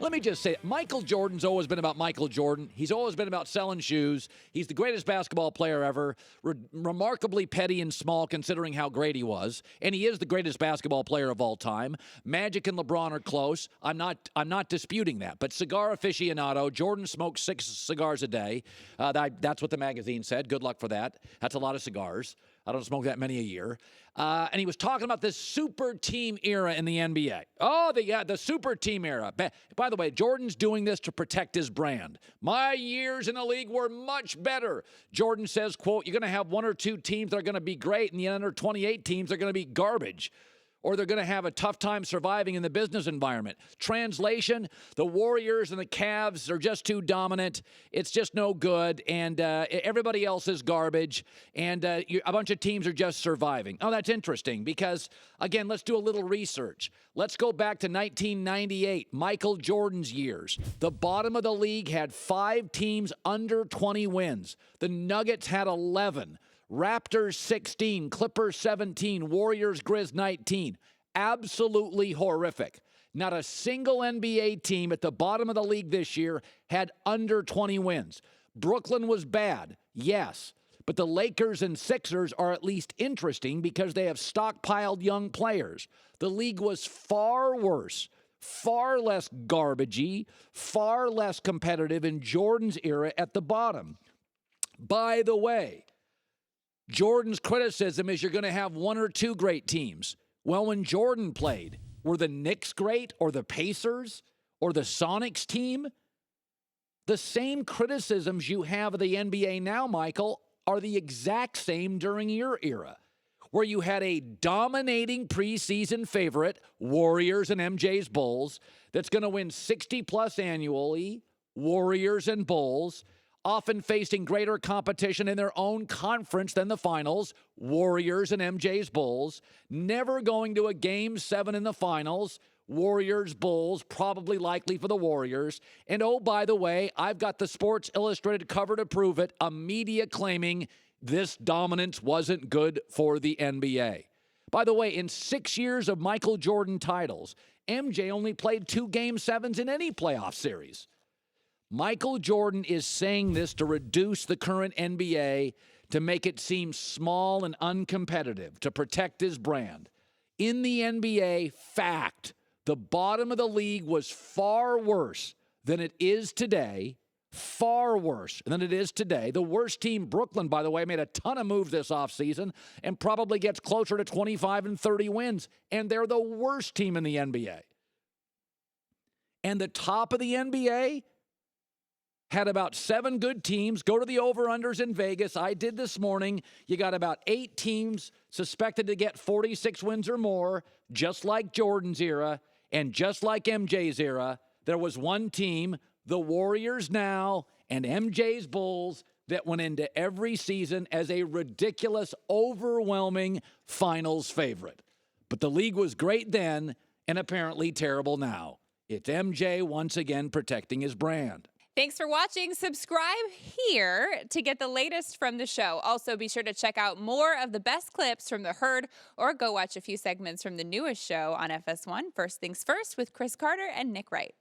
Let me just say, Michael Jordan's always been about Michael Jordan. He's always been about selling shoes. He's the greatest basketball player ever, remarkably petty and small considering how great he was. And he is the greatest basketball player of all time. Magic and LeBron are close. I'm not disputing that. But cigar aficionado, Jordan smokes 6 cigars a day. That's what the magazine said. Good luck for that. That's a lot of cigars. I don't smoke that many a year. And he was talking about this super team era in the NBA. Oh, the super team era. By the way, Jordan's doing this to protect his brand. My years in the league were much better. Jordan says, quote, you're going to have 1 or 2 teams that are going to be great, and the other 28 teams are going to be garbage. Or they're going to have a tough time surviving in the business environment. Translation, the Warriors and the Cavs are just too dominant. It's just no good, and everybody else is garbage, and a bunch of teams are just surviving. Oh, that's interesting because, again, let's do a little research. Let's go back to 1998, Michael Jordan's years. The bottom of the league had 5 teams under 20 wins. The Nuggets had 11. Raptors 16, Clippers 17, Warriors Grizz 19. Absolutely horrific. Not a single NBA team at the bottom of the league this year had under 20 wins. Brooklyn was bad, yes. But the Lakers and Sixers are at least interesting because they have stockpiled young players. The league was far worse, far less garbagey, far less competitive in Jordan's era at the bottom. By the way, Jordan's criticism is you're going to have 1 or 2 great teams. Well, when Jordan played, were the Knicks great or the Pacers or the Sonics team? The same criticisms you have of the NBA now, Michael, are the exact same during your era, where you had a dominating preseason favorite, Warriors and MJ's Bulls, that's going to win 60-plus annually, Warriors and Bulls, often facing greater competition in their own conference than the finals, Warriors and MJ's Bulls, never going to a Game 7 in the finals, Warriors, Bulls, probably likely for the Warriors. And oh, by the way, I've got the Sports Illustrated cover to prove it, a media claiming this dominance wasn't good for the NBA. By the way, in 6 years of Michael Jordan titles, MJ only played 2 Game 7s in any playoff series. Michael Jordan is saying this to reduce the current NBA, to make it seem small and uncompetitive, to protect his brand. In the NBA, fact, the bottom of the league was far worse than it is today, far worse than it is today. The worst team, Brooklyn, by the way, made a ton of moves this offseason and probably gets closer to 25 and 30 wins, and they're the worst team in the NBA. And the top of the NBA had about 7 good teams. Go to the over-unders in Vegas. I did this morning. You got about 8 teams suspected to get 46 wins or more, just like Jordan's era and just like MJ's era. There was one team, the Warriors now and MJ's Bulls, that went into every season as a ridiculous, overwhelming finals favorite. But the league was great then and apparently terrible now. It's MJ once again protecting his brand. Thanks for watching. Subscribe here to get the latest from the show. Also, be sure to check out more of the best clips from The Herd, or go watch a few segments from the newest show on FS1, First Things First, with Chris Carter and Nick Wright.